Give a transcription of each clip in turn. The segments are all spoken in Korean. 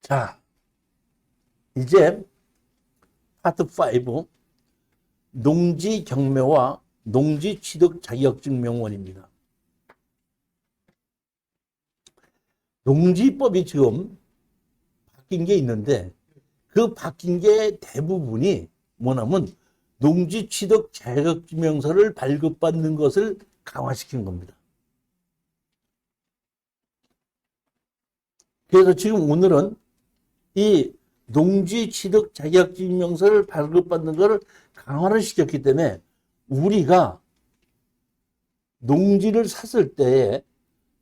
자, 이제 파트 5 농지 경매와 농지 취득 자격증 명원입니다. 농지법이 지금 바뀐 게 있는데 그 바뀐 게 대부분이 뭐냐면 농지 취득 자격증명서를 발급받는 것을 강화시킨 겁니다. 그래서 지금 오늘은 이 농지 취득 자격증명서를 발급받는 것을 강화를 시켰기 때문에 우리가 농지를 샀을 때에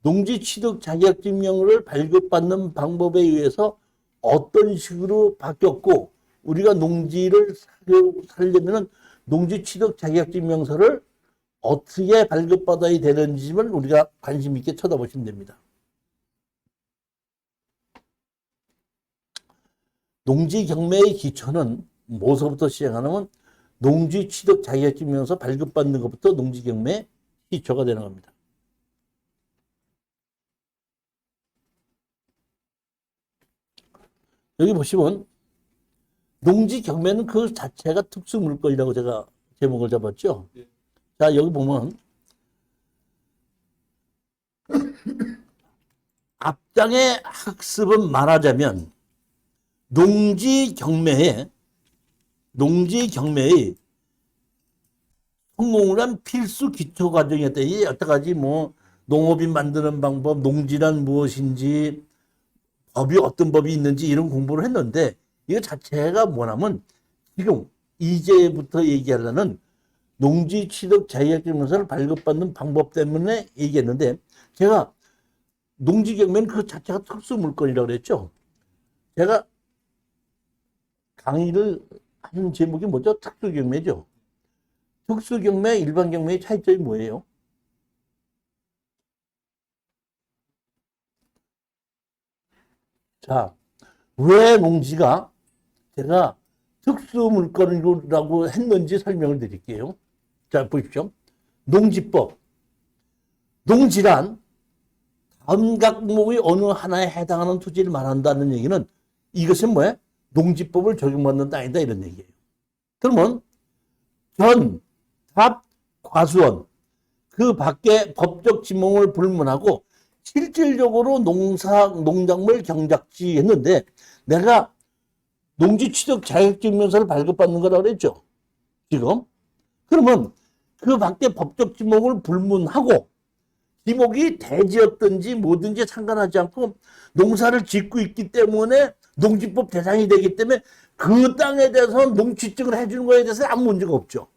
농지 취득 자격증명을 발급받는 방법에 의해서 어떤 식으로 바뀌었고 우리가 농지를 살려면 농지 취득 자격증명서를 어떻게 발급받아야 되는지를 우리가 관심 있게 쳐다보시면 됩니다. 농지 경매의 기초는 뭐서부터 시작하냐면 농지 취득 자격증명서 발급받는 것부터 농지 경매의 기초가 되는 겁니다. 여기 보시면 농지 경매는 그 자체가 특수 물건이라고 제가 제목을 잡았죠. 네. 자, 여기 보면 앞장의 학습은 말하자면 농지 경매의 성공을 한 필수 기초 과정이었다. 이 여러 가지 뭐 농업인 만드는 방법, 농지란 무엇인지, 법이 어떤 법이 있는지 이런 공부를 했는데 이거 자체가 뭐냐면 지금 이제부터 얘기하려는 농지 취득 자격증명서를 발급받는 방법 때문에 얘기했는데 제가 농지 경매는 그 자체가 특수 물건이라고 그랬죠. 제가 강의를 하는 제목이 뭐죠? 특수 경매죠. 특수 경매, 일반 경매의 차이점이 뭐예요? 자, 왜 농지가 제가 특수 물건이라고 했는지 설명을 드릴게요. 자, 보십시오. 농지법. 농지란 다음 각목의 어느 하나에 해당하는 토지를 말한다는 얘기는 이것은 뭐예요? 농지법을 적용받는 땅이다 이런 얘기예요. 그러면 전, 답, 과수원 그 밖에 법적 지목을 불문하고 실질적으로 농작물 경작지 했는데 내가 농지 취득 자격증명서를 발급받는 거라고 그랬죠. 지금. 그러면 그 밖에 법적 지목을 불문하고 지목이 대지였든지 뭐든지 상관하지 않고 농사를 짓고 있기 때문에 농지법 대상이 되기 때문에 그 땅에 대해서 농취증을 해주는 거에 대해서 아무 문제가 없죠.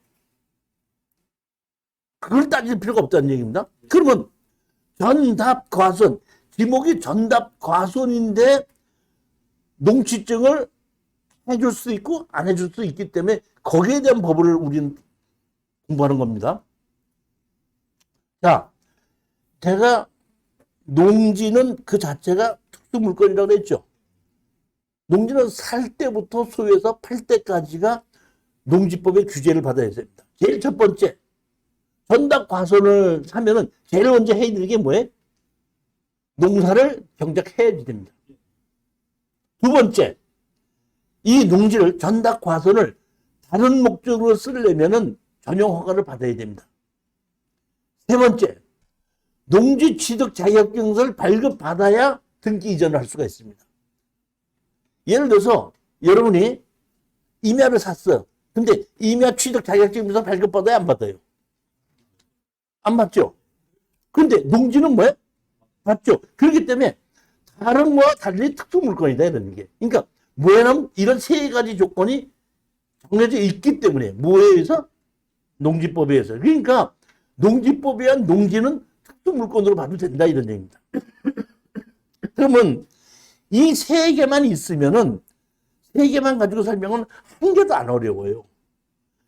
그걸 따질 필요가 없다는 얘기입니다. 그러면 전답 과손, 지목이 전답 과손인데 농취증을 해줄 수 있고 안 해줄 수 있기 때문에 거기에 대한 법을 우리는 공부하는 겁니다. 자, 제가 농지는 그 자체가 특수물건이라고 했죠. 농지는 살 때부터 소유해서 팔 때까지가 농지법의 규제를 받아야 됩니다. 제일 첫 번째, 전답 과손을 사면은 제일 먼저 해야 되는 게 뭐예요? 농사를 경작해야 됩니다. 두 번째, 이 농지를 전답 과손을 다른 목적으로 쓰려면은 전용 허가를 받아야 됩니다. 세 번째, 농지 취득 자격증서를 발급받아야 등기 이전을 할 수가 있습니다. 예를 들어서 여러분이 임야를 샀어요. 근데 임야 취득 자격증서 발급받아야 안 받아요? 안 받죠? 근데 농지는 뭐예요? 받죠? 그렇기 때문에 다른 거와 달리 특수물건이다 이런 게. 그러니까 뭐냐면 이런 세 가지 조건이 정해져 있기 때문에 뭐에 의해서? 농지법에 의해서. 그러니까 농지법에 의한 농지는 특수물건으로 봐도 된다 이런 얘기입니다. 그러면 이 세 개만 있으면은 세 개만 가지고 설명은 한 개도 안 어려워요.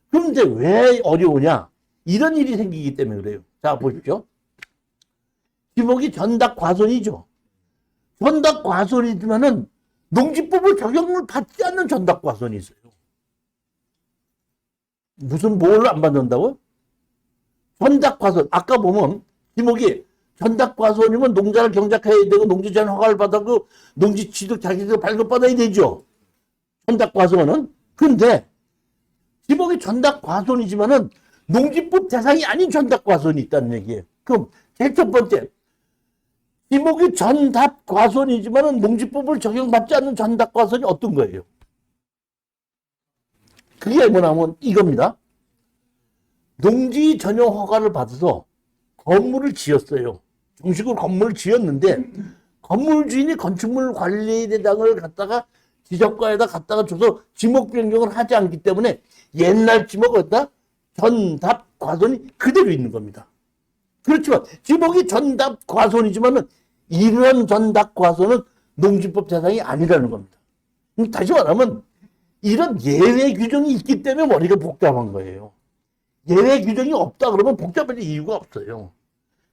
그런데 왜 어려우냐? 이런 일이 생기기 때문에 그래요. 자, 보십시오. 지목이 전답 과손이죠. 전답 과손이지만은 농지법을 적용을 받지 않는 전답 과손이 있어요. 무슨 뭘 안 받는다고? 전답 과손. 아까 보면 지목이 전답과수원이면 농자를 경작해야 되고 농지전 허가를 받아고 농지 취득 자격증을 발급받아야 되죠. 전답과수원은. 근데 지목이 전답과수원이지만은 농지법 대상이 아닌 전답과수원이 있다는 얘기예요. 그럼 제일 첫 번째, 지목이 전답과수원이지만은 농지법을 적용받지 않는 전답과수원이 어떤 거예요? 그게 뭐냐면 이겁니다. 농지 전용 허가를 받아서 건물을 지었어요. 정식으로 건물을 지었는데 건물 주인이 건축물 관리대장을 갖다가 지적과에다 갖다가 줘서 지목 변경을 하지 않기 때문에 옛날 지목을 갖다 전답 과손이 그대로 있는 겁니다. 그렇지만 지목이 전답 과손이지만은 이런 전답 과손은 농지법 대상이 아니라는 겁니다. 다시 말하면 이런 예외 규정이 있기 때문에 머리가 복잡한 거예요. 예외 규정이 없다 그러면 복잡할 이유가 없어요.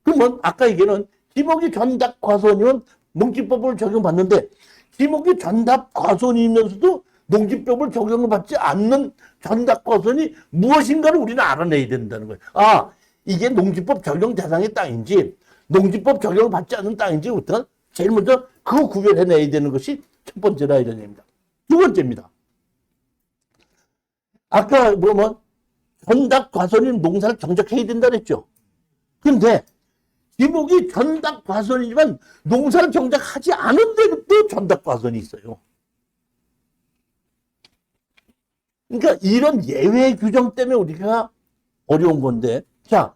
그러면 아까 얘기는 지목이 전답 과손이면 농지법을 적용받는데 지목이 전답 과손이면서도 농지법을 적용받지 않는 전답 과손이 무엇인가를 우리는 알아내야 된다는 거예요. 아, 이게 농지법 적용 대상의 땅인지 농지법 적용을 받지 않는 땅인지 부터 제일 먼저 그거 구별해내야 되는 것이 첫 번째라 이런 얘기입니다. 두 번째입니다. 아까 보면 전답 과손인 농사를 정작해야 된다 그랬죠. 근데 지목이 전답 과손이지만 농사를 정작하지 않은 데는 또 전답 과손이 있어요. 그러니까 이런 예외 규정 때문에 우리가 어려운 건데, 자,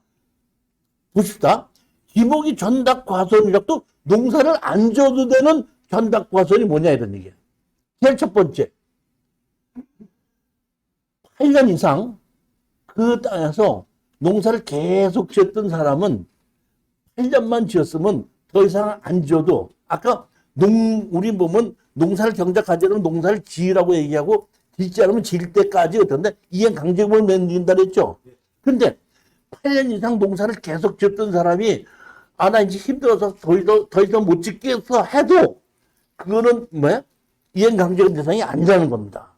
보십시다. 지목이 전답 과손이라도 농사를 안 져도 되는 전답 과손이 뭐냐 이런 얘기예요. 제일 첫 번째, 8년 이상 그 땅에서 농사를 계속 지었던 사람은 8년만 지었으면 더 이상 안 지어도 아까 우리 보면 농사를 경작하지 않으면 농사를 지으라고 얘기하고 짓지 않으면 지을 때까지 어떤데 이행 강제금을 맺는다 그랬죠. 근데 8년 이상 농사를 계속 지었던 사람이 아, 나 이제 힘들어서 더 이상 못 짓겠어 해도 그거는 뭐야? 이행 강제금 대상이 아니라는 겁니다.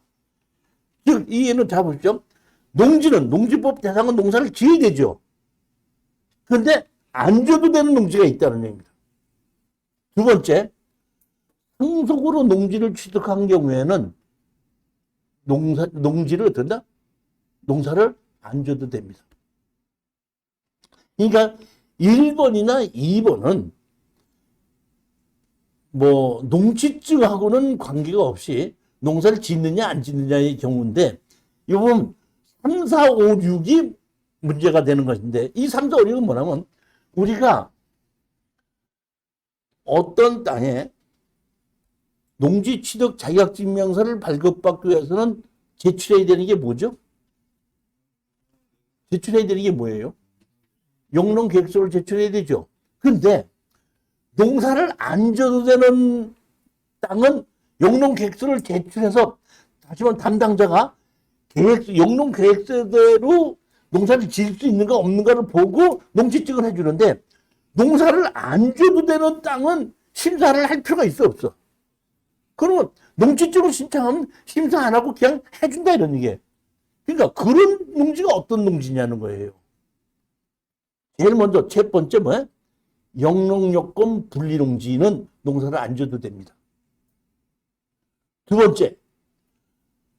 즉, 이해는 잡으시죠? 농지법 대상은 농사를 지어야 되죠. 그런데 안 줘도 되는 농지가 있다는 얘기입니다. 두 번째, 상속으로 농지를 취득한 경우에는 농지를 어떤다? 농사를 안 줘도 됩니다. 그러니까 1번이나 2번은 뭐 농지증하고는 관계가 없이 농사를 짓느냐 안 짓느냐의 경우인데 이번 3, 4, 5, 6이 문제가 되는 것인데 이 3, 4, 5, 6은 뭐냐면 우리가 어떤 땅에 농지 취득 자격증명서를 발급받기 위해서는 제출해야 되는 게 뭐죠? 제출해야 되는 게 뭐예요? 영농계획서를 제출해야 되죠. 근데 농사를 안 져도 되는 땅은 영농계획서를 제출해서 다시 말하면 담당자가 영농계획서대로 농사를 지을 수 있는가 없는가를 보고 농지증을 해주는데 농사를 안 줘도 되는 땅은 심사를 할 필요가 있어 없어? 그러면 농지증을 신청하면 심사 안 하고 그냥 해준다 이런 얘기예요. 그러니까 그런 농지가 어떤 농지냐는 거예요. 제일 먼저 첫 번째 뭐야? 영농요건 분리농지는 농사를 안 줘도 됩니다. 두 번째,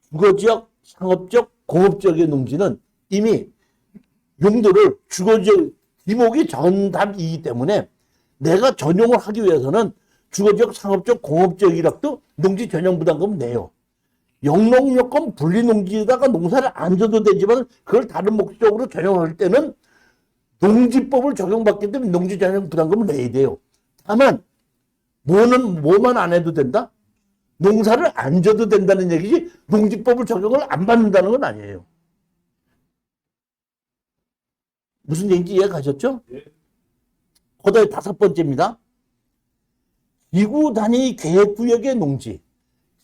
주거지역, 상업적, 공업적의 농지는 이미 용도를 주거지역 지목이 전답이기 때문에 내가 전용을 하기 위해서는 주거지역, 상업적, 공업적이라도 농지 전용 부담금을 내요. 영농요건 분리농지에다가 농사를 안 줘도 되지만 그걸 다른 목적으로 전용할 때는 농지법을 적용받기 때문에 농지 전용 부담금을 내야 돼요. 다만 뭐만 안 해도 된다? 농사를 안 줘도 된다는 얘기지 농지법을 적용을 안 받는다는 건 아니에요. 무슨 얘기인지 이해가셨죠? 그다음에 다섯 번째입니다. 지구 단위 계획구역의 농지.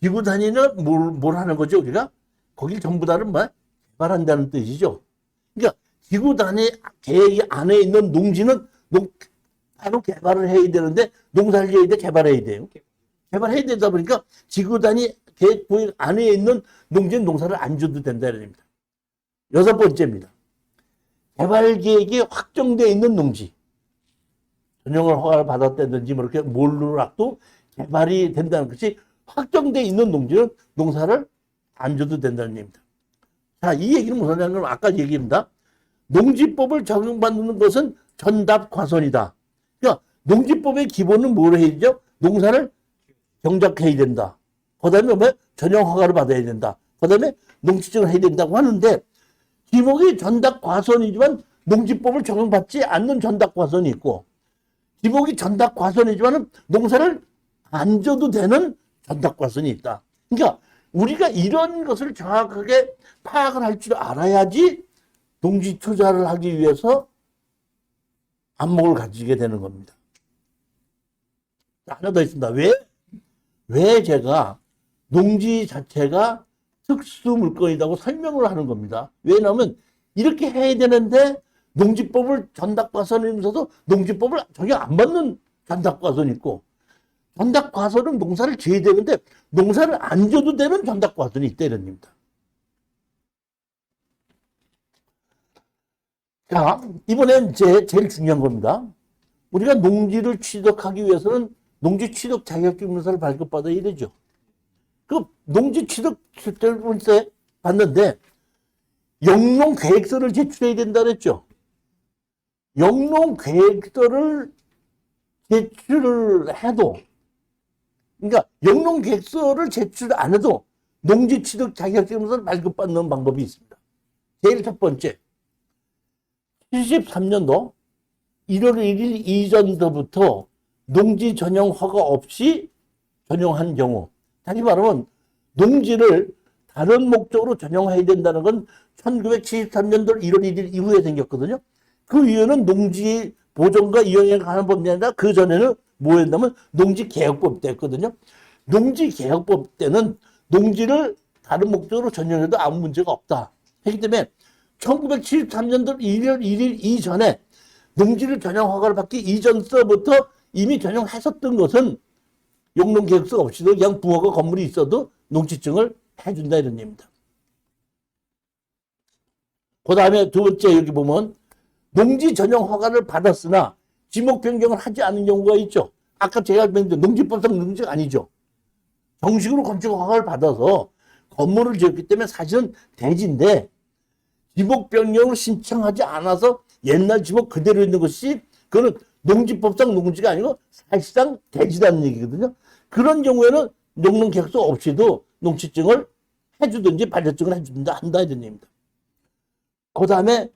지구 단위는 뭘 하는 거죠, 우리가? 거길 전부 다는 뭐? 개발한다는 뜻이죠. 그러니까 지구 단위 계획 안에 있는 농지는 바로 개발을 해야 되는데 농사를 지어야 돼, 개발해야 돼요. 개발해야 되다 보니까 지구 단위 계획구역 안에 있는 농지는 농사를 안 줘도 된다 이런 얘기입니다. 여섯 번째입니다. 개발 계획이 확정되어 있는 농지. 전용을 허가를 받았다든지 뭐 이렇게 몰루락도 개발이 된다는 것이 확정돼 있는 농지는 농사를 안 줘도 된다는 얘기입니다. 자, 이 얘기는 무슨 얘기냐면 아까 얘기입니다. 농지법을 적용받는 것은 전답과선이다. 그러니까 농지법의 기본은 뭘 해야 되죠? 농사를 경작해야 된다. 그 다음에 뭐 전용 허가를 받아야 된다. 그 다음에 농지증을 해야 된다고 하는데 기목이 전답과선이지만 농지법을 적용받지 않는 전답과선이 있고 기목이 전답과선이지만 농사를 안 줘도 되는 전답과선이 있다. 그러니까 우리가 이런 것을 정확하게 파악을 할 줄 알아야지 농지 투자를 하기 위해서 안목을 가지게 되는 겁니다. 하나 더 있습니다. 왜 제가 농지 자체가 특수 물건이라고 설명을 하는 겁니다. 왜냐하면 이렇게 해야 되는데 농지법을 전답과선이면서도 농지법을 적용 안 받는 전답과선이 있고 전답과선은 농사를 지어야 되는데 농사를 안 줘도 되는 전답과선이 있다 이런 겁니다. 자, 이번엔 제일 중요한 겁니다. 우리가 농지를 취득하기 위해서는 농지 취득 자격증명서를 발급받아야 되죠. 그 농지 취득 자격증명서 받는데 영농 계획서를 제출해야 된다 그랬죠. 영농 계획서를 제출을 해도 그러니까 영농 계획서를 제출 안 해도 농지 취득 자격증명서를 발급받는 방법이 있습니다. 제일 첫 번째 73년도 1월 1일 이전서부터 농지 전용 허가 없이 전용한 경우 다시 말하면 농지를 다른 목적으로 전용해야 된다는 건 1973년도 1월 1일 이후에 생겼거든요. 그 이유는 농지 보존과 이용에 관한 법이 아니라 그 전에는 뭐였냐면 농지개혁법 때였거든요. 농지개혁법 때는 농지를 다른 목적으로 전용해도 아무 문제가 없다. 그렇기 때문에 1973년도 1월 1일 이전에 농지를 전용 허가를 받기 이전서부터 이미 전용했었던 것은 용농계획서 없이도 그냥 부허가 건물이 있어도 농지증을 해준다 이런 얘기입니다. 그 다음에 두 번째 여기 보면 농지 전용 허가를 받았으나 지목 변경을 하지 않은 경우가 있죠. 아까 제가 말했는데 농지법상 농지가 아니죠. 정식으로 건축 허가를 받아서 건물을 지었기 때문에 사실은 대지인데 지목 변경을 신청하지 않아서 옛날 지목 그대로 있는 것이 그거는 농지법상 농지가 아니고 사실상 대지라는 얘기거든요. 그런 경우에는 농농계획서 없이도 농지증을 해주든지 반려증을 해준다 한다 이런 얘기입니다. 그 다음에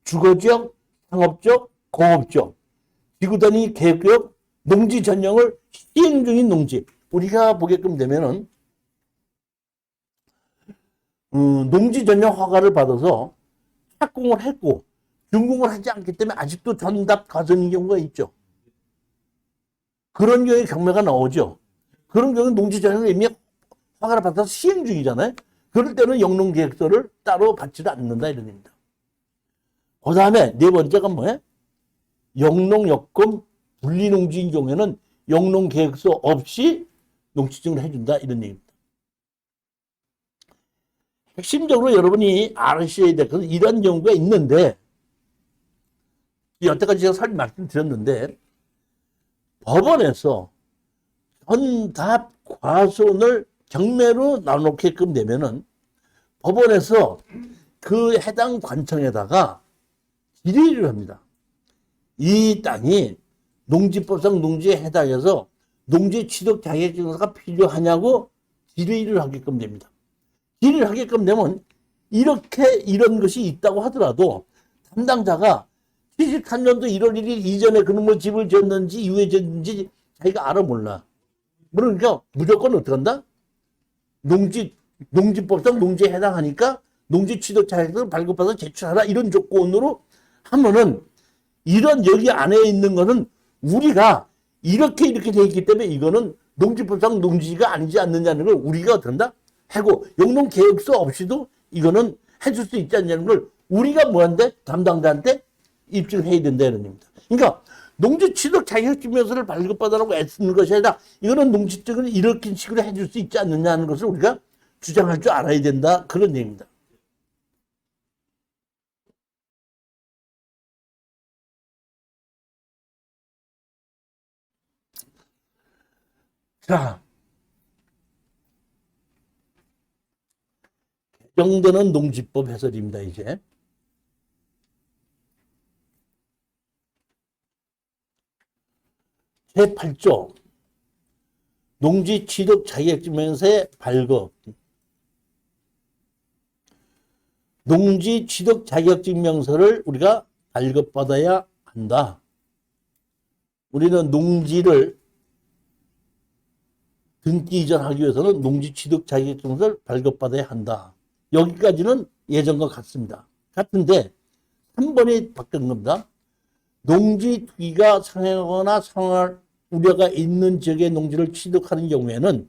주거지역, 상업지역, 공업지역, 지구단위 계획구역, 농지 전용을 시행 중인 농지 우리가 보게끔 되면은 농지 전용 허가를 받아서 착공을 했고 준공을 하지 않기 때문에 아직도 전답 과선인 경우가 있죠. 그런 경우에 경매가 나오죠. 그런 경우는 농지 전용을 이미 허가를 받아서 시행 중이잖아요. 그럴 때는 영농계획서를 따로 받지도 않는다 이런 얘기입니다. 그 다음에 네 번째가 뭐예요? 영농여건 분리농지인 경우에는 영농계획서 없이 농지증을 해준다 이런 얘기입니다. 핵심적으로 여러분이 아셔야 될 것은 이런 경우가 있는데 여태까지 제가 말씀드렸는데 법원에서 전답 과손을 경매로 나눠놓게끔 되면은 법원에서 그 해당 관청에다가 질의를 합니다. 이 땅이 농지법상 농지에 해당해서 농지 취득 자격증서가 필요하냐고 질의를 하게끔 됩니다. 질의를 하게끔 되면 이렇게 이런 것이 있다고 하더라도 담당자가 73년도 1월 1일 이전에 그놈의 집을 지었는지 이후에 지었는지 자기가 알아 몰라. 그러니까 무조건 어떻게 한다? 농지법상 농지에 해당하니까 농지 취득 자격증을 발급받아서 제출하라 이런 조건으로 하면은 이런 여기 안에 있는 거는 우리가 이렇게 돼 있기 때문에 이거는 농지법상 농지가 아니지 않느냐는 걸 우리가 어떻게 한다? 하고 영농계획서 없이도 이거는 해줄 수 있지 않냐는 걸 우리가 뭐한데 담당자한테 입증해야 된다 이런 겁니다. 그러니까 농지 취득 자격증명서를 발급받으라고 애쓰는 것이 아니라 이거는 농지증을 이렇게 식으로 해줄 수 있지 않느냐는 것을 우리가 주장할 줄 알아야 된다 그런 얘기입니다. 자, 개정되는 농지법 해설입니다, 이제. 제8조 농지 취득 자격증명서의 발급. 농지 취득 자격증명서를 우리가 발급받아야 한다. 우리는 농지를 등기 이전하기 위해서는 농지 취득 자격증명서를 발급받아야 한다. 여기까지는 예전과 같습니다. 같은데 3번이 바뀐 겁니다. 농지 투기가 상행하거나 상할 우려가 있는 지역의 농지를 취득하는 경우에는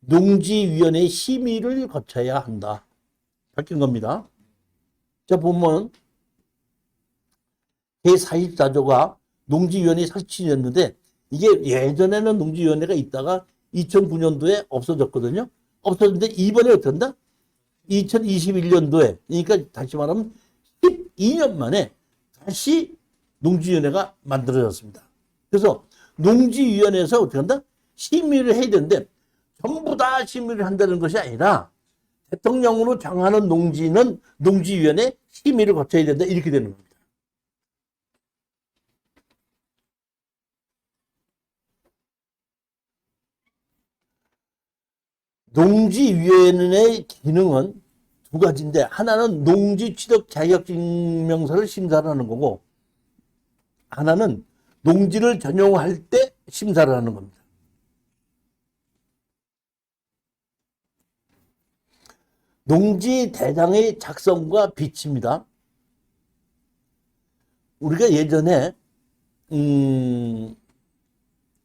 농지위원회 심의를 거쳐야 한다. 바뀐 겁니다. 자, 보면 제44조가 농지위원회 설치였는데 이게 예전에는 농지위원회가 있다가 2009년도에 없어졌거든요. 없어졌는데 이번에 어떻게 한다? 2021년도에, 그러니까 다시 말하면 12년 만에 다시 농지위원회가 만들어졌습니다. 그래서 농지위원회에서 어떻게 한다? 심의를 해야 되는데 전부 다 심의를 한다는 것이 아니라 대통령으로 정하는 농지는 농지위원회 심의를 거쳐야 된다. 이렇게 되는 겁니다. 농지위원회의 기능은 두 가지인데 하나는 농지 취득 자격증명서를 심사를 하는 거고 하나는 농지를 전용할 때 심사를 하는 겁니다. 농지 대장의 작성과 비치입니다. 우리가 예전에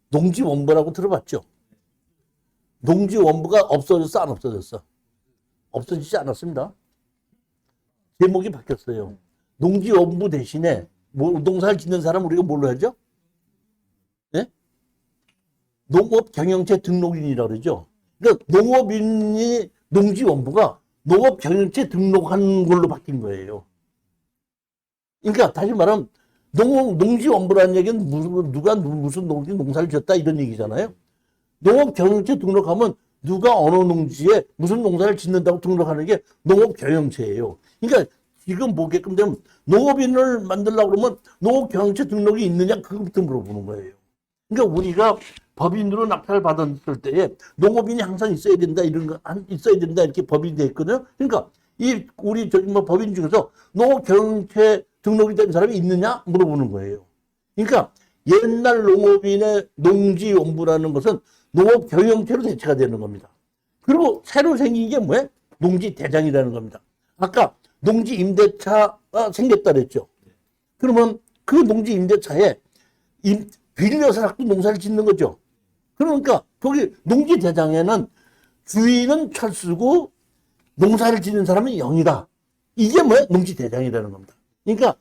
농지원부라고 들어봤죠? 농지원부가 없어졌어, 안 없어졌어? 없어지지 않았습니다. 제목이 바뀌었어요. 농지원부 대신에 농사를 짓는 사람 우리가 뭘로 하죠? 네? 농업경영체 등록인이라고 그러죠. 그러니까 농업인이 농지원부가 농업경영체 등록한 걸로 바뀐 거예요. 그러니까 다시 말하면 농지원부라는 얘기는 누가 무슨 농사를 지었다 이런 얘기잖아요. 농업경영체 등록하면 누가 어느 농지에 무슨 농사를 짓는다고 등록하는 게 농업경영체예요. 그러니까 지금 보게끔 되면 농업인을 만들려고 그러면 농업경영체 등록이 있느냐 그것부터 물어보는 거예요. 그러니까 우리가 법인으로 낙찰을 받았을 때에 농업인이 항상 있어야 된다 이런 거 있어야 된다 이렇게 법이 돼 있거든요. 그러니까 우리 법인 중에서 농업경영체 등록이 된 사람이 있느냐 물어보는 거예요. 그러니까 옛날 농업인의 농지원부라는 것은 농업경영체로 대체가 되는 겁니다. 그리고 새로 생긴 게 뭐예요? 농지대장이라는 겁니다. 아까 농지임대차가 생겼다 그랬죠. 그러면 그 농지임대차에 빌려서 자꾸 농사를 짓는 거죠. 그러니까 거기 농지대장에는 주인은 철수고 농사를 짓는 사람은 0이다. 이게 뭐예요? 농지대장이라는 겁니다. 그러니까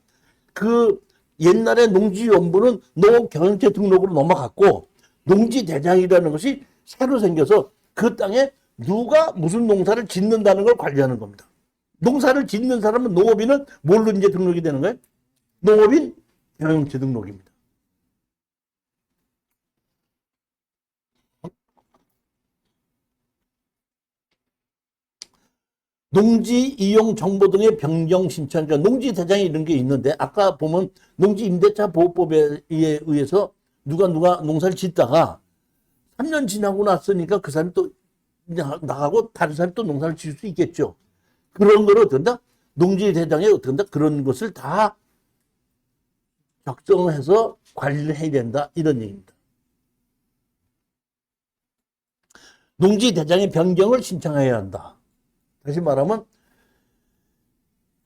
그 옛날에 농지원부는 농업경영체 등록으로 넘어갔고 농지대장이라는 것이 새로 생겨서 그 땅에 누가 무슨 농사를 짓는다는 걸 관리하는 겁니다. 농사를 짓는 사람은 농업인은 뭘로 이제 등록이 되는 거예요? 농업인 경영체 등록입니다. 농지 이용 정보 등의 변경 신청, 그러니까 농지 대장이 이런 게 있는데 아까 보면 농지 임대차 보호법에 의해서 누가 농사를 짓다가 3년 지나고 났으니까 그 사람이 또 나가고 다른 사람이 또 농사를 지을 수 있겠죠. 그런 거를 어떻게 한다? 농지 대장에 어떻게 한다? 그런 것을 다 작성해서 관리를 해야 된다. 이런 얘기입니다. 농지 대장의 변경을 신청해야 한다. 다시 말하면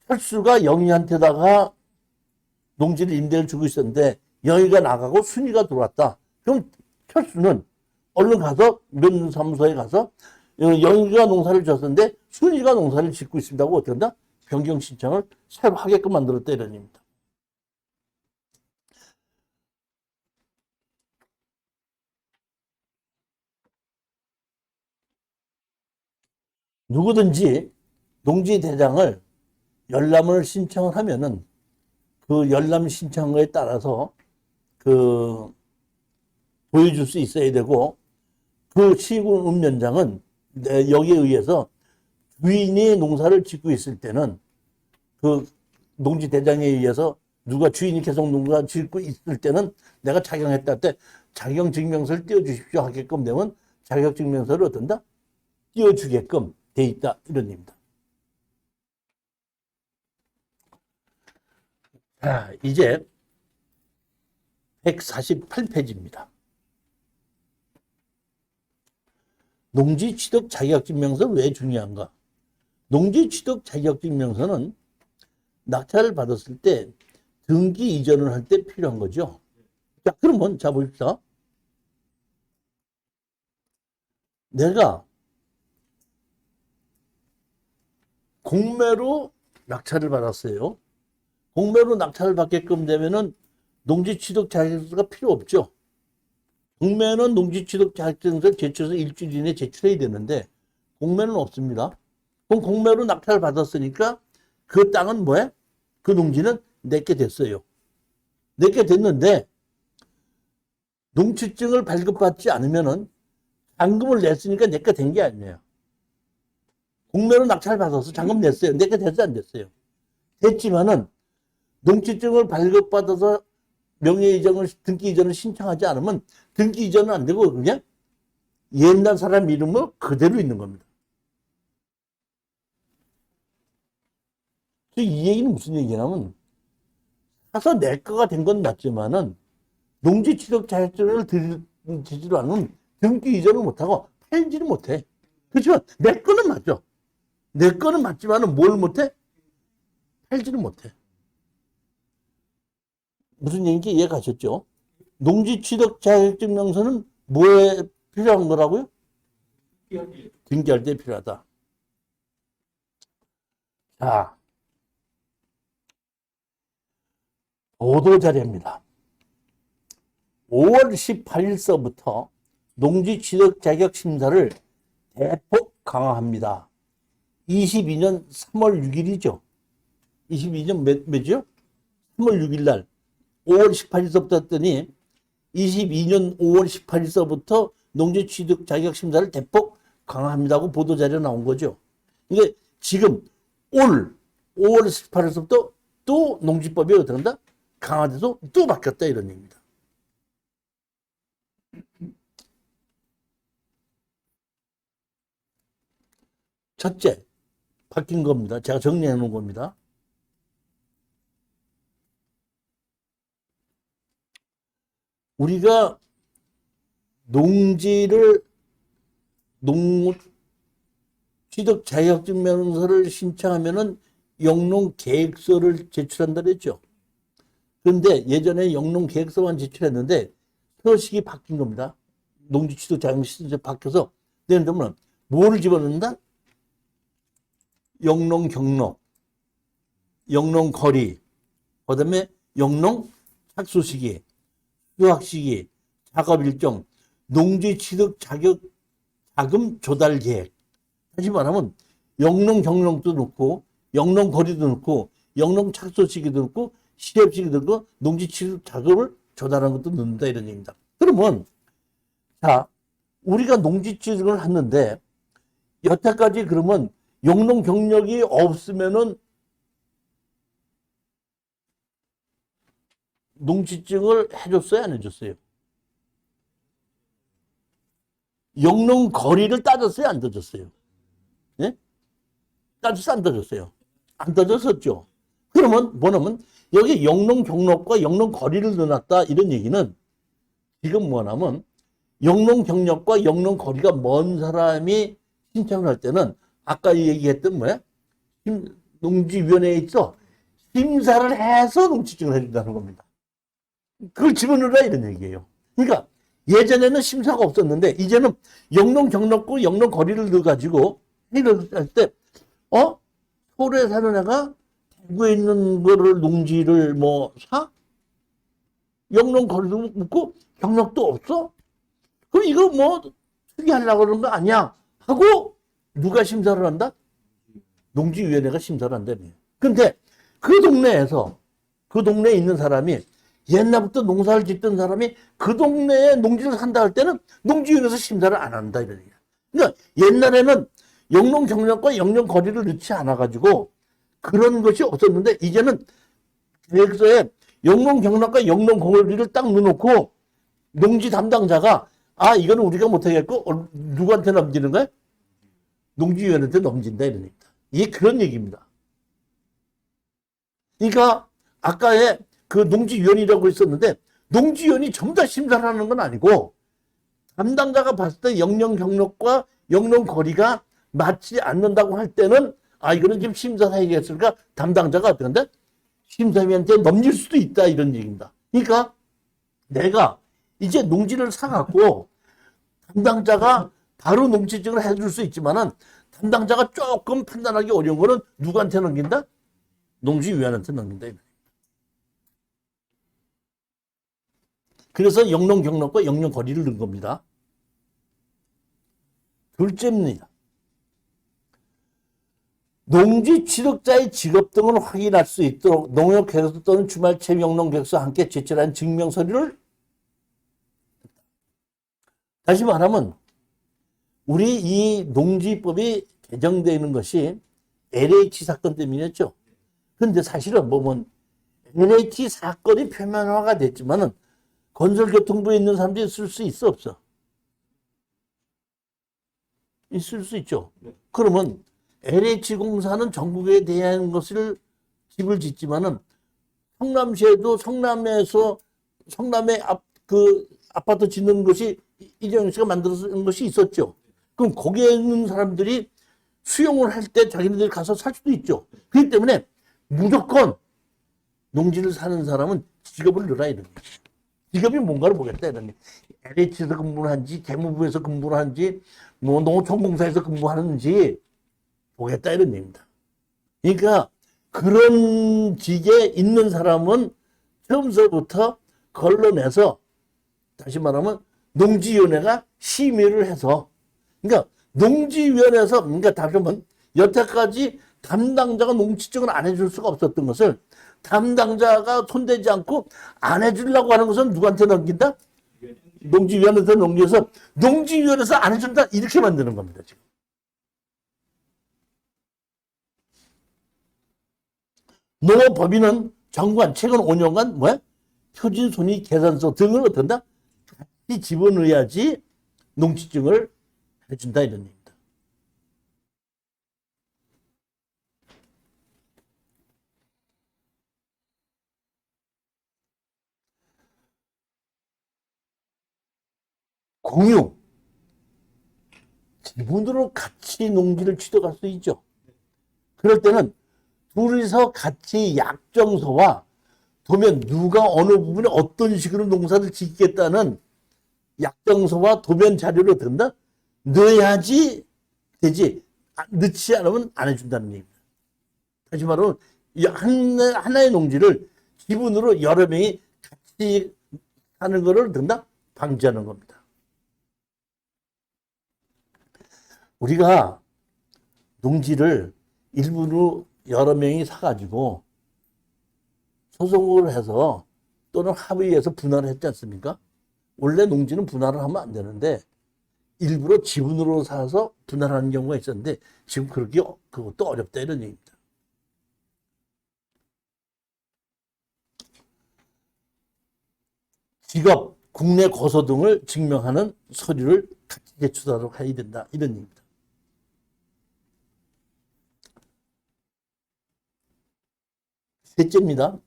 철수가 영희한테다가 농지를 임대를 주고 있었는데 영희가 나가고 순이가 들어왔다. 그럼 철수는 얼른 가서 면사무소에 가서 영희가 농사를 졌었는데 순이가 농사를 짓고 있습니다고 어떻게 한다? 변경 신청을 새로 하게끔 만들었다 이런 얘기입니다. 누구든지 농지대장을 열람을 신청을 하면은 그 열람 신청에 따라서 그 보여줄 수 있어야 되고 그 시군읍면장은 여기에 의해서 주인이 농사를 짓고 있을 때는 그 농지대장에 의해서 누가 주인이 계속 농사 짓고 있을 때는 내가 작용했다 할 때 자격증명서를 띄워주십시오 하게끔 되면 자격증명서를 어떤다? 띄워주게끔 돼 있다 이런 얘기입니다. 자, 이제 148페이지입니다. 농지취득 자격증명서 왜 중요한가? 농지취득 자격증명서는 낙찰을 받았을 때 등기 이전을 할 때 필요한 거죠. 자, 그러면 자 보십시오. 내가 공매로 낙찰을 받았어요. 공매로 낙찰을 받게끔 되면은 농지취득 자격증서가 필요 없죠. 공매는 농지취득 자격증서를 제출해서 일주일 이내에 제출해야 되는데 공매는 없습니다. 그럼 공매로 낙찰을 받았으니까 그 땅은 뭐야? 그 농지는 내게 됐어요. 내게 됐는데 농취증을 발급받지 않으면은 잔금을 냈으니까 내게 된 게 아니에요. 공매로 낙찰을 받아서 잔금 냈어요. 내게 됐어요, 안 됐어요? 됐지만은 농취증을 발급받아서 명예이전을, 등기 이전을 신청하지 않으면 등기 이전은 안 되고 그냥 옛날 사람 이름은 그대로 있는 겁니다. 이 얘기는 무슨 얘기냐면 사서 내 거가 된 건 맞지만은 농지취득 자격증을 드리지도 않으면 등기 이전을 못하고 팔지를 못해. 그렇지만 내 거는 맞죠. 내 거는 맞지만은 뭘 못해? 팔지를 못해. 무슨 얘기인지 이해 가셨죠? 농지취득 자격증명서는 뭐에 필요한 거라고요? 등기할 때 필요하다. 자, 보도자료입니다. 5월 18일서부터 농지취득 자격 심사를 대폭 강화합니다. 22년 3월 6일이죠. 22년 몇이죠? 3월 6일 날 5월 18일서부터 했더니 22년 5월 18일서부터 농지취득 자격 심사를 대폭 강화합니다고 보도자료 나온 거죠. 이게 지금 올 5월 18일서부터 또 농지법이 어떻게 한다? 강화돼서 또 바뀌었다 이런 얘기입니다. 첫째, 바뀐 겁니다. 제가 정리해 놓은 겁니다. 우리가 농지를 취득 자격증명서를 신청하면은 영농 계획서를 제출한다 그랬죠. 그런데 예전에 영농 계획서만 제출했는데 서식이 바뀐 겁니다. 농지 취득 자격증명서 바뀌어서 예를 들면 뭐를 집어넣는다? 영농 경록, 영농 거리, 그다음에 영농 착수 시기, 수확 시기, 작업 일정, 농지 취득 자금 조달 계획. 다시 말하면 영농 경록도 넣고 영농 거리도 넣고 영농 착수 시기도 넣고 실업 시기도 넣고 농지 취득 자금을 조달하는 것도 넣는다 이런 얘기입니다. 그러면 자, 우리가 농지 취득을 했는데 여태까지 그러면 영농 경력이 없으면은 농지증을 해줬어요, 안 해줬어요? 영농 거리를 따졌어요, 안 따졌어요? 예? 따졌어요, 안 따졌어요? 안 따졌었죠. 그러면 뭐냐면 여기 영농 경력과 영농 거리를 넣어놨다 이런 얘기는 지금 뭐냐면 영농 경력과 영농 거리가 먼 사람이 신청을 할 때는 아까 얘기했던 뭐야? 농지위원회에 있어 심사를 해서 농지증을 해준다는 겁니다. 그걸 집어넣으라 이런 얘기예요. 그러니까 예전에는 심사가 없었는데 이제는 영농 경력과 영농 거리를 넣어가지고 회의를 할 때 서울에 사는 애가 대구에 있는 거를 농지를 뭐 사? 영농 거리도 묻고 경력도 없어? 그럼 이거 뭐 투기하려고 그러는 거 아니야? 하고 누가 심사를 한다? 농지위원회가 심사를 한다며. 근데 그 동네에 있는 사람이 옛날부터 농사를 짓던 사람이 그 동네에 농지를 산다 할 때는 농지위원회에서 심사를 안 한다 이런 얘기야. 그러니까 옛날에는 영농 경력과 영농 거리를 넣지 않아 가지고 그런 것이 없었는데 이제는 계획서에 영농 경락과 영농 거리를 딱 넣어놓고 농지 담당자가 이거는 우리가 못하겠고 누구한테 넘기는 거야? 농지위원회한테 넘긴다 이런 얘기입니다. 이게 그런 얘기입니다. 그러니까 아까의 그 농지위원이라고 있었는데 농지위원이 전부 다 심사를 하는 건 아니고 담당자가 봤을 때 영농 경력과 영농 거리가 맞지 않는다고 할 때는 이거는 지금 심사를 해야겠으니까 담당자가 어떻게 한다? 심사위원한테 넘길 수도 있다 이런 얘기입니다. 그러니까 내가 이제 농지를 사갖고 담당자가 바로 농지증을 해줄 수 있지만은 담당자가 조금 판단하기 어려운 거는 누구한테 넘긴다? 농지위원한테 넘긴다. 그래서 영농 경락과 영농 거리를 넣은 겁니다. 둘째입니다. 농지 취득자의 직업 등을 확인할 수 있도록 농협 계획서 또는 주말채 영농 계획서와 함께 제출한 증명 서류를 다시 말하면 우리 이 농지법이 개정되는 것이 LH 사건 때문이었죠. 그런데 사실은 보면 LH 사건이 표면화가 됐지만은 건설교통부에 있는 사람들이 쓸 수 있어 없어? 있을 수 있죠. 그러면 LH공사는 전국에 대한 것을 집을 짓지만은 성남시에도 성남에 아파트 짓는 것이 이재용 씨가 만들어서 것이 있었죠. 그럼 거기에 있는 사람들이 수용을 할 때 자기네들이 가서 살 수도 있죠. 그렇기 때문에 무조건 농지를 사는 사람은 직업을 넣어라 이런 거예요. 직업이 뭔가를 보겠다 이런 거예요. LH에서 근무를 하는지 재무부에서 근무를 하는지 뭐 농어촌공사에서 근무하는지 보겠다 이런 얘기입니다. 그러니까 그런 직에 있는 사람은 처음서부터 걸러내서 다시 말하면 농지위원회가 심의를 해서 그러니까 농지위원회에서 그러니까 다시 한번 여태까지 담당자가 농지증을 안 해줄 수가 없었던 것을 담당자가 손대지 않고 안 해주려고 하는 것은 누구한테 넘긴다? 농지위원회한테 넘겨서 농지위원회에서 안 해준다 이렇게 만드는 겁니다. 지금. 농업법인은 정관 최근 5년간 뭐야? 표준손익 계산서 등을 어떤다? 같이 집어넣어야지 농지증을 해준다 이런 얘기입니다. 공유. 지분으로 같이 농지를 취득할 수 있죠. 그럴 때는 둘이서 같이 약정서와 도면 누가 어느 부분에 어떤 식으로 농사를 짓겠다는 약정서와 도면 자료를 든다? 넣어야지 되지. 넣지 않으면 안 해준다는 얘기입니다. 다시 말하면 하나의 농지를 지분으로 여러 명이 같이 하는 거를 든다? 방지하는 겁니다. 우리가 농지를 일부러 여러 명이 사가지고 소송을 해서 또는 합의해서 분할을 했지 않습니까? 원래 농지는 분할을 하면 안 되는데 일부러 지분으로 사서 분할하는 경우가 있었는데 지금 그것도 어렵다 이런 얘기입니다. 직업, 국내 거소 등을 증명하는 서류를 같이 제출하도록 해야 된다 이런 얘기입니다. 셋째입니다.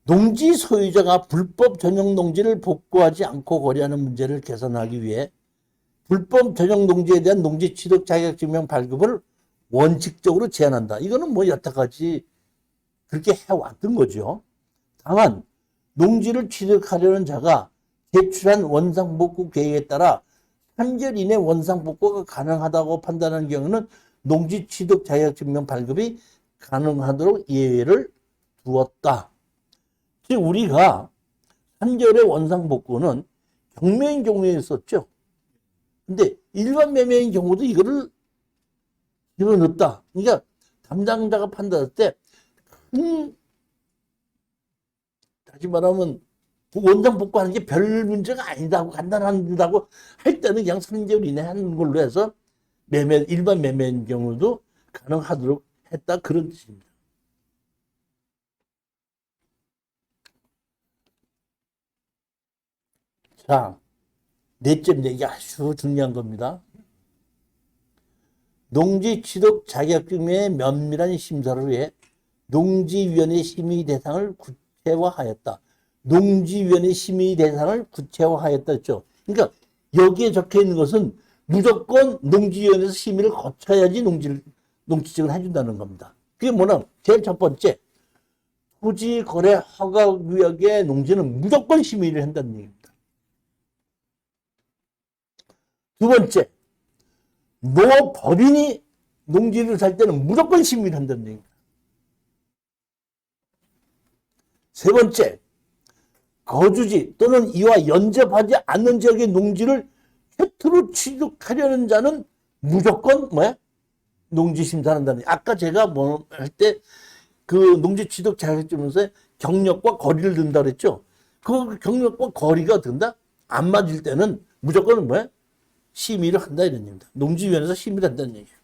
농지 소유자가 불법 전용 농지를 복구하지 않고 거래하는 문제를 개선하기 위해 불법 전용 농지에 대한 농지 취득 자격 증명 발급을 원칙적으로 제한한다. 이거는 뭐 여태까지 그렇게 해왔던 거죠. 다만 농지를 취득하려는 자가 제출한 원상복구 계획에 따라 3개월 이내 원상복구가 가능하다고 판단하는 경우는 농지 취득 자격 증명 발급이 가능하도록 예외를 두었다. 즉 우리가 3개월의 원상복구는 경매인 경우에 있었죠. 근데 일반 매매인 경우도 이거를 집어넣었다. 그러니까 담당자가 판단할 때 큰 다시 말하면 원장 복구하는 게 별 문제가 아니다고 간단하다고 할 때는 그냥 3개월 이내 하는 걸로 해서 일반 매매인 경우도 가능하도록 했다, 그런 뜻입니다. 자, 넷째인데 이게 아주 중요한 겁니다. 농지 취득 자격증의 면밀한 심사를 위해 농지위원회 심의 대상을 구체화하였다. 농지위원회 심의 대상을 구체화하였다 했죠. 그러니까 여기에 적혀 있는 것은 무조건 농지위원회에서 심의를 거쳐야지 농지증을 해준다는 겁니다. 그게 뭐냐? 제일 첫 번째, 토지거래 허가구역의 농지는 무조건 심의를 한다는 얘기입니다. 두 번째, 노법인이 농지를 살 때는 무조건 심의를 한다는 얘기입니다. 세 번째, 거주지 또는 이와 연접하지 않는 지역의 농지를 획토로 취득하려는 자는 무조건 농지 심사한다는. 아까 제가 할 때 그 농지 취득 자격증에서 경력과 거리를 든다 그랬죠. 그 경력과 거리가 든다? 안 맞을 때는 무조건 심의를 한다 이런 얘기입니다. 농지위원회에서 심의를 한다는 얘기예요.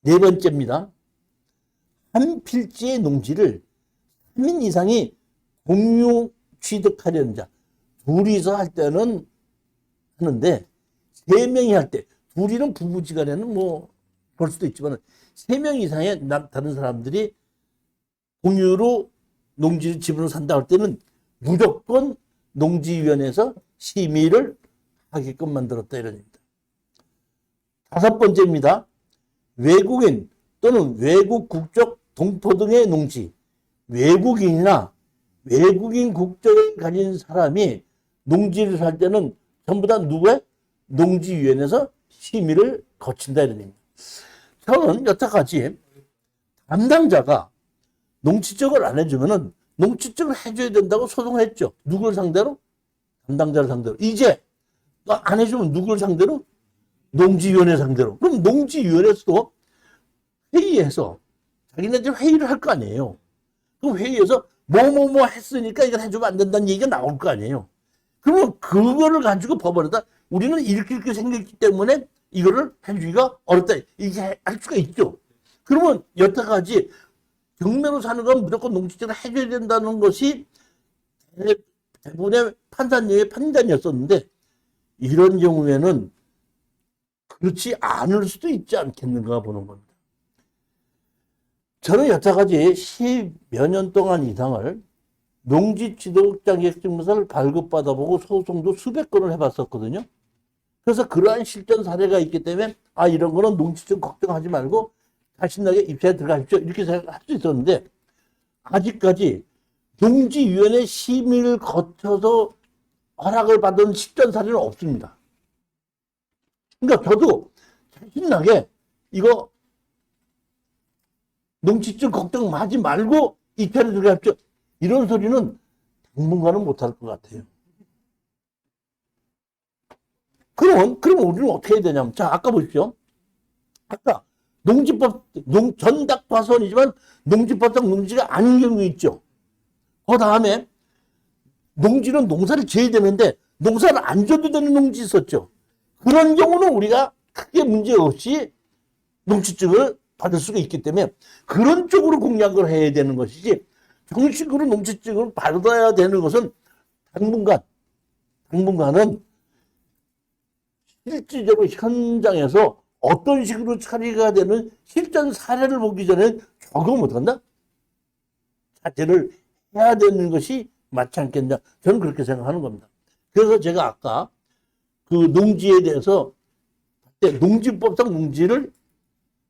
네 번째입니다. 한 필지의 농지를 3인 이상이 공유 취득하려는 자. 둘이서 할 때는 하는데 3명이 할 때, 둘이는 부부지간에는 볼 수도 있지만 3명 이상의 다른 사람들이 공유로 농지를 집으로 산다 할 때는 무조건 농지위원회에서 심의를 하게끔 만들었다 이런 얘기입니다. 다섯 번째입니다. 외국인 또는 외국 국적 동포 등의 농지, 외국인이나 외국인 국적을 가진 사람이 농지를 살 때는 전부 다 누구의? 농지위원회에서 심의를 거친다 이런 얘기입니다. 저는 여태까지 담당자가 농지증을 안 해주면은 농지증을 해줘야 된다고 소송을 했죠. 누구를 상대로? 담당자를 상대로. 이제 안 해주면 누구를 상대로? 농지위원회 상대로. 그럼 농지위원회에서도 회의해서 자기네들 회의를 할 거 아니에요. 그럼 회의에서 뭐뭐뭐 했으니까 이걸 해주면 안 된다는 얘기가 나올 거 아니에요. 그러면 그거를 가지고 법원에다 우리는 이렇게 생겼기 때문에 이거를 해주기가 어렵다. 이게 할 수가 있죠. 그러면 여태까지 경매로 사는 건 무조건 농지증을 해줘야 된다는 것이 대부분의 판사님의 판단이었었는데, 이런 경우에는 그렇지 않을 수도 있지 않겠는가 보는 겁니다. 저는 여태까지 10여 년 동안 이상을 농지 취득 자격증서를 발급받아보고 소송도 수백 건을 해봤었거든요. 그래서 그러한 실전 사례가 있기 때문에 이런 거는 농지증 걱정하지 말고 자신나게 입찰에 들어가십시오 이렇게 생각할 수 있었는데, 아직까지 농지위원회 심의를 거쳐서 허락을 받은 실전 사례는 없습니다. 그러니까 저도 자신나게 이거 농지증 걱정하지 말고 입찰에 들어가십시오 이런 소리는 당분간은 못할 것 같아요. 그러면 우리는 어떻게 해야 되냐면, 자, 아까 보십시오. 아까 농지법, 전답과선이지만 농지법상 농지가 아닌 경우 있죠. 그 다음에 농지는 농사를 지어야 되는데 농사를 안 져도 되는 농지 있었죠. 그런 경우는 우리가 크게 문제 없이 농지증을 받을 수가 있기 때문에 그런 쪽으로 공략을 해야 되는 것이지, 정식으로 농지증을 받아야 되는 것은 당분간은 실질적으로 현장에서 어떤 식으로 처리가 되는 실전 사례를 보기 전에 조금 못한다? 자제를 해야 되는 것이 맞지 않겠냐? 저는 그렇게 생각하는 겁니다. 그래서 제가 아까 그 농지에 대해서 농지법상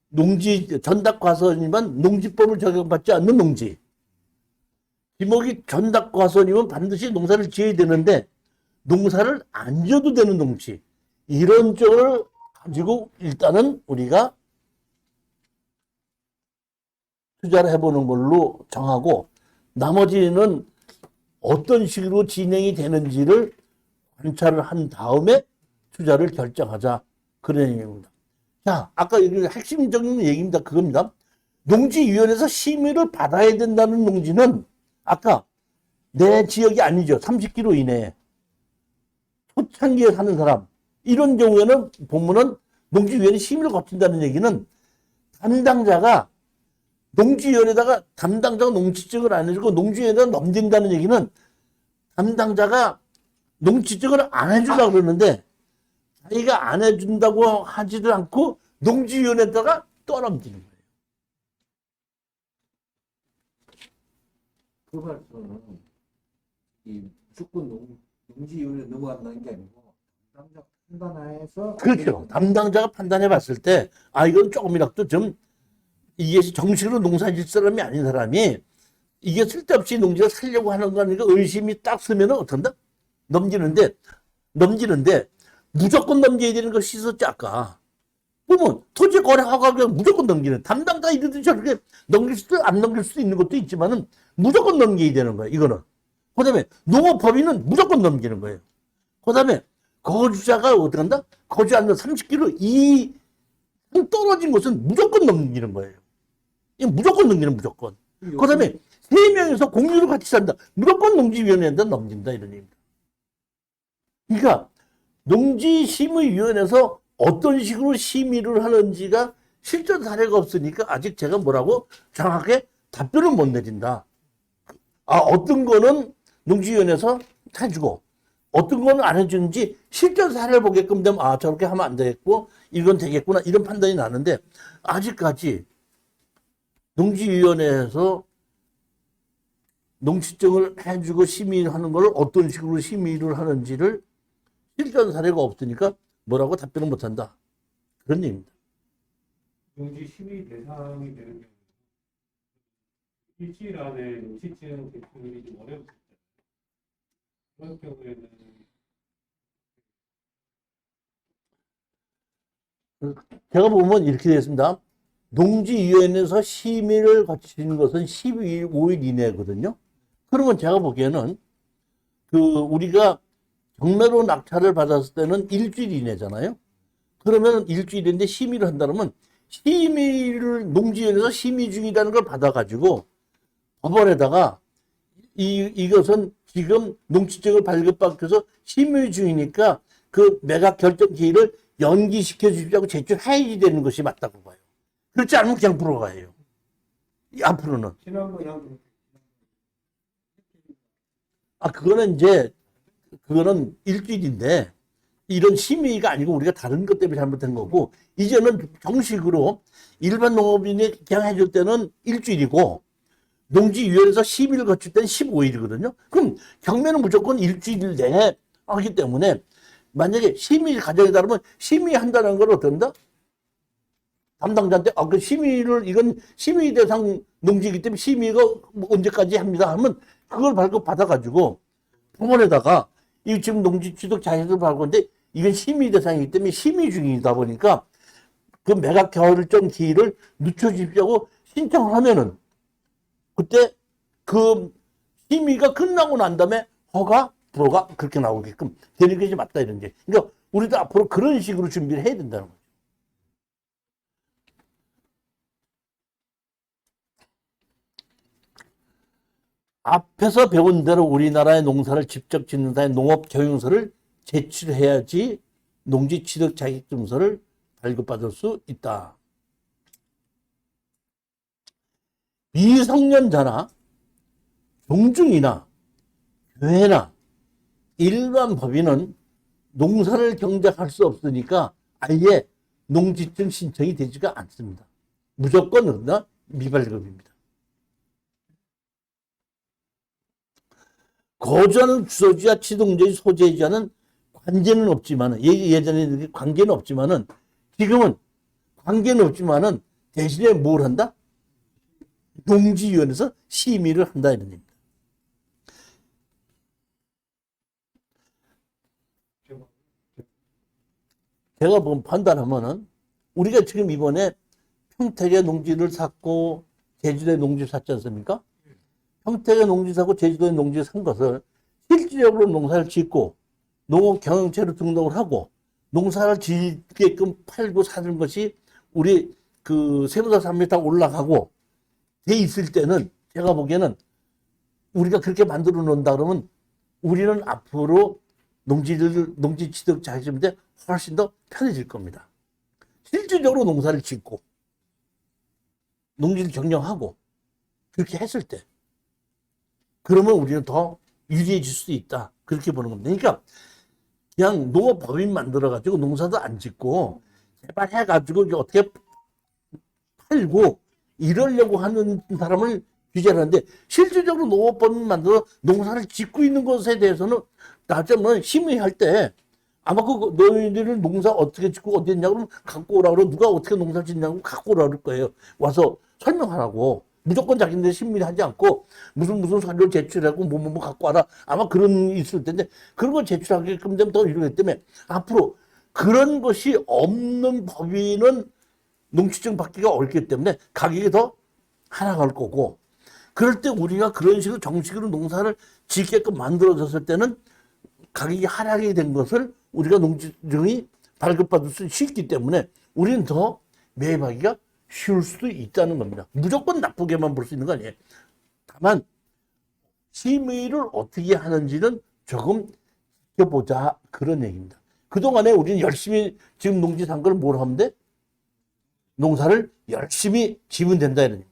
농지 전답과선이면 농지법을 적용받지 않는 농지, 지목이 전답과선이면 반드시 농사를 지어야 되는데 농사를 안 지어도 되는 농지, 이런 쪽을 가지고 일단은 우리가 투자를 해보는 걸로 정하고, 나머지는 어떤 식으로 진행이 되는지를 관찰을 한 다음에 투자를 결정하자, 그런 얘기입니다. 자, 아까 핵심적인 얘기입니다. 그겁니다. 농지위원회에서 심의를 받아야 된다는 농지는 아까 내 지역이 아니죠. 30km 이내에 초창기에 사는 사람 이런 경우에는 보면은 농지위원회 심의를 거친다는 얘기는 담당자가 농지위원회에다가 담당자가 농지증을 안 해주고 농지위원회에다 넘긴다는 얘기는 담당자가 농지증을 안 해주려고 그러는데 자기가 안 해준다고 하지도 않고 농지위원회에다가 떠넘기는 거예요. 그 말씀은 이 무조건 농지위원회 넘어간다는 게 아니고 담당자 판단하에서 그렇죠. 담당자가 판단해 봤을 때, 아, 이건 조금이라도 좀, 이게 정식으로 농사 질 사람이 아닌 사람이, 이게 쓸데없이 농지를 살려고 하는 거니까 의심이 딱 쓰면은 어떤다? 넘기는데, 무조건 넘겨야 되는 것이 있었지, 아까. 보면, 토지 거래하고 그냥 무조건 넘기는, 담당자 이러듯이 저렇게 넘길 수도, 안 넘길 수도 있는 것도 있지만은, 무조건 넘겨야 되는 거예요, 이거는. 그 다음에, 농업법인은 무조건 넘기는 거예요. 그 다음에, 거주자가 어떻게 한다? 거주하는 30km 이상 떨어진 곳은 무조건 넘기는 거예요. 무조건 넘기는 무조건. 그 다음에 3명이서 공유로 같이 산다. 무조건 농지위원회한테 넘긴다 이런 얘기입니다. 그러니까 농지심의위원회에서 어떤 식으로 심의를 하는지가 실전 사례가 없으니까 아직 제가 뭐라고 정확하게 답변을 못 내린다. 아, 어떤 거는 농지위원회에서 해주고 어떤 건 안 해주는지 실전 사례를 보게끔 되면 아 저렇게 하면 안 되겠고 이건 되겠구나 이런 판단이 나는데 아직까지 농지위원회에서 농지증을 해주고 심의하는 걸 어떤 식으로 심의를 하는지를 실전 사례가 없으니까 뭐라고 답변을 못한다 그런 얘기입니다. 농지 심의 대상이 되는 경우 일주일 안에 농지증 대출이 좀 어렵습니다. 그런 경우에는 제가 보면 이렇게 되어 있습니다. 농지위원회에서 심의를 거치는 것은 15일 이내거든요. 그러면 제가 보기에는 우리가 경매로 낙찰을 받았을 때는 일주일 이내잖아요. 그러면 일주일인데 심의를 한다면 심의를 농지위원회에서 심의 중이라는 걸 받아가지고 법원에다가 이것은 지금 농지증을 발급받기 위해서 심의 중이니까 그 매각 결정 기일을 연기시켜 주시라고 제출해야지 되는 것이 맞다고 봐요. 그렇지 않으면 그냥 불어가요. 앞으로는. 지난번 그거는 일주일인데 이런 심의가 아니고 우리가 다른 것 때문에 잘못된 거고 이제는 정식으로 일반 농업인이 그냥 해줄 때는 일주일이고 농지위원회에서 심의를 거칠 때는 15일이거든요. 그럼 경매는 무조건 일주일 내에 하기 때문에 만약에 심의 과정에 따르면 심의한다는 걸 어떤다? 담당자한테 그 심의를 이건 심의 대상 농지이기 때문에 심의가 뭐 언제까지 합니다 하면 그걸 발급 받아가지고 법원에다가 이 지금 농지 취득 자격을 받은 건데 이건 심의 대상이기 때문에 심의 중이다 보니까 그 매각 결정 기일을 늦춰주십시오 신청을 하면은 그때 그 심의가 끝나고 난 다음에 허가, 불허가 그렇게 나오게끔 되는 것이 맞다 이런 게. 그러니까 우리도 앞으로 그런 식으로 준비를 해야 된다는 거죠. 앞에서 배운 대로 우리나라의 농사를 직접 짓는 사람의 농업경영서를 제출해야지 농지취득 자격증서를 발급받을 수 있다. 미성년자나 종중이나 교회나 일반 법인은 농사를 경작할 수 없으니까 아예 농지증 신청이 되지가 않습니다. 무조건 미발급입니다. 거주하는 주소지와 취득물의 소재지와는 관계는 없지만은 예전에 관계는 없지만은 지금은 관계는 없지만은 대신에 뭘 한다? 농지위원회에서 심의를 한다 이런 얘기입니다. 제가 판단하면은 우리가 지금 이번에 평택에 농지를 샀고 제주도에 농지 샀지 않습니까? 평택에 농지 사고 제주도에 농지 산 것을 실질적으로 농사를 짓고 농업경영체로 등록을 하고 농사를 짓게끔 팔고 사는 것이 우리 그 세무사 산맥 다 올라가고 돼 있을 때는 제가 보기에는 우리가 그렇게 만들어 놓는다 그러면 우리는 앞으로 농지 취득 자격증인데 훨씬 더 편해질 겁니다. 실질적으로 농사를 짓고 농지를 경영하고 그렇게 했을 때 그러면 우리는 더 유리해질 수 있다. 그렇게 보는 겁니다. 그러니까 그냥 농업법인 만들어가지고 농사도 안 짓고 개발해가지고 이게 어떻게 팔고 이러려고 하는 사람을 규제를 하는데 실질적으로 농업법인 만들어 농사를 짓고 있는 것에 대해서는 나중에 심의할 때 아마 그 너희들은 농사 어떻게 짓고 어디 있냐고 그러면 갖고 오라 그러고 누가 어떻게 농사 짓냐고 갖고 오라 그럴 거예요. 와서 설명하라고. 무조건 자기들 심의하지 않고 무슨 서류를 제출하고 뭐 갖고 와라. 아마 그런 있을 텐데 그런 걸 제출하게끔 되면 더 이러기 때문에 앞으로 그런 것이 없는 법인은 농지증 받기가 어렵기 때문에 가격이 더 하락할 거고 그럴 때 우리가 그런 식으로 정식으로 농사를 짓게끔 만들어졌을 때는 가격이 하락이 된 것을 우리가 농지증이 발급받을 수 있기 때문에 우리는 더 매입하기가 쉬울 수도 있다는 겁니다. 무조건 나쁘게만 볼 수 있는 거 아니에요. 다만 심의를 어떻게 하는지는 조금 지켜보자 그런 얘기입니다. 그동안에 우리는 열심히 지금 농지 산 걸 뭘 하면 돼? 농사를 열심히 지면 된다 이런